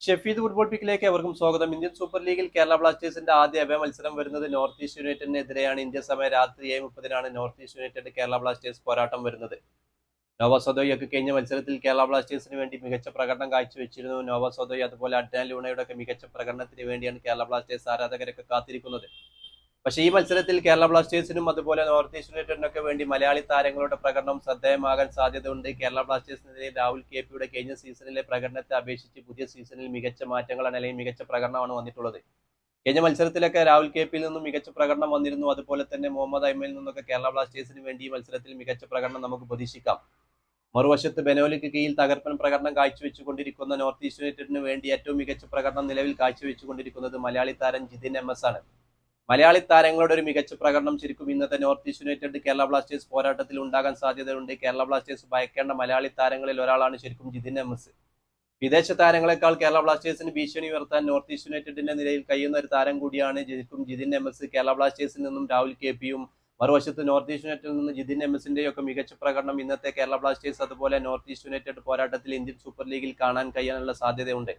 Shefeed football പിക്കിലേക്ക് എവർക്കും സ്വാഗതം. Indian super ലീഗിൽ കേരള ബ്ലാസ്റ്റേഴ്സിന്റെ ആദ്യ അവേ മത്സരം വരുന്നത് നോർത്ത് ഈസ്റ്റ് യുണൈറ്റഡിനെതിരെയാണ്. ഇന്ത്യ സമയം രാത്രി 7:30 north east United Kerala Blasters പോരാട്ടം വരുന്നത്. നോവ സദോയൊക്കെ കഴിഞ്ഞ മത്സരത്തിൽ കേരള ബ്ലാസ്റ്റേഴ്സിന് വേണ്ടി മികച്ച പ്രകടനം കാഴ്ചവെച്ചിരുന്നു. നോവ സദോയ് അതുപോലെ അഡ്നാൻ ലൂണയുടെ ഒക്കെ മികച്ച പ്രകടനത്തിന് വേണ്ടിയാണ് കേരള ബ്ലാസ്റ്റേഴ്സ് ആരാധകരൊക്കെ കാത്തിരിക്കുന്നത്. പക്ഷേ ഈ മത്സരത്തിൽ കേരള ബ്ലാസ്റ്റേഴ്സിനും അതുപോലെ നോർത്ത് ഈസ്റ്റ് യുണൈറ്റഡിനൊക്കെ വേണ്ടി മലയാളി താരങ്ങളുടെ പ്രകടനം ശ്രദ്ധേയമാകാൻ സാധ്യതയുണ്ട്. കേരള ബ്ലാസ്റ്റേഴ്സിനെതിരെ രാഹുൽ KPയുടെ കഴിഞ്ഞ സീസണിലെ പ്രകടനത്തെ അപേക്ഷിച്ച് പുതിയ സീസണിൽ മികച്ച മാറ്റങ്ങളാണ് അല്ലെങ്കിൽ മികച്ച പ്രകടനമാണ് വന്നിട്ടുള്ളത്. കഴിഞ്ഞ മത്സരത്തിലൊക്കെ രാഹുൽ KPയിൽ നിന്നും മികച്ച പ്രകടനം വന്നിരുന്നു. അതുപോലെ തന്നെ മുഹമ്മദ് അയ്മയിൽ നിന്നൊക്കെ കേരള ബ്ലാസ്റ്റേഴ്സിന് വേണ്ടി ഈ മത്സരത്തിൽ മികച്ച പ്രകടനം നമുക്ക് പ്രതീക്ഷിക്കാം. മറുവശത്ത് ബെനോലിക്ക് കീഴിൽ തകർപ്പൻ പ്രകടനം കാഴ്ചവെച്ചുകൊണ്ടിരിക്കുന്ന നോർത്ത് ഈസ്റ്റ് യുണൈറ്റഡിന് വേണ്ടി ഏറ്റവും മികച്ച പ്രകടനം നിലവിൽ കാഴ്ചവെച്ചുകൊണ്ടിരിക്കുന്നത് മലയാളി താരം ജിതിൻ MS ആണ്. മലയാളി താരങ്ങളുടെ ഒരു മികച്ച പ്രകടനം ശരിക്കും ഇന്നത്തെ north east United Kerala Blasters പോരാട്ടത്തിൽ ഉണ്ടാകാൻ സാധ്യതയുണ്ട്. കേരള ബ്ലാസ്റ്റേഴ്സ് ഭയക്കേണ്ട മലയാളി താരങ്ങളിൽ ഒരാളാണ് ശരിക്കും ജിതിൻ MS. വിദേശ താരങ്ങളെക്കാൾ കേരള ബ്ലാസ്റ്റേഴ്സിന് ഭീഷണി ഉയർത്താൻ നോർത്ത് ഈസ്റ്റ് യുണൈറ്റഡിന്റെ നിലയിൽ കഴിയുന്ന ഒരു താരം കൂടിയാണ് ശരിക്കും ജിതിൻ MS. കേരള ബ്ലാസ്റ്റേഴ്സിൽ നിന്നും രാഹുൽ KPയും മറുവശത്ത് നോർത്ത് ഈസ്റ്റ് യുണൈറ്റഡിൽ നിന്ന് ജിതിൻ MSന്റെയും ഒക്കെ മികച്ച പ്രകടനം ഇന്നത്തെ കേരള ബ്ലാസ്റ്റേഴ്സ് അതുപോലെ നോർത്ത് ഈസ്റ്റ് യുണൈറ്റഡ് പോരാട്ടത്തിൽ ഇന്ത്യൻ സൂപ്പർ ലീഗിൽ കാണാൻ കഴിയാനുള്ള സാധ്യതയുണ്ട്.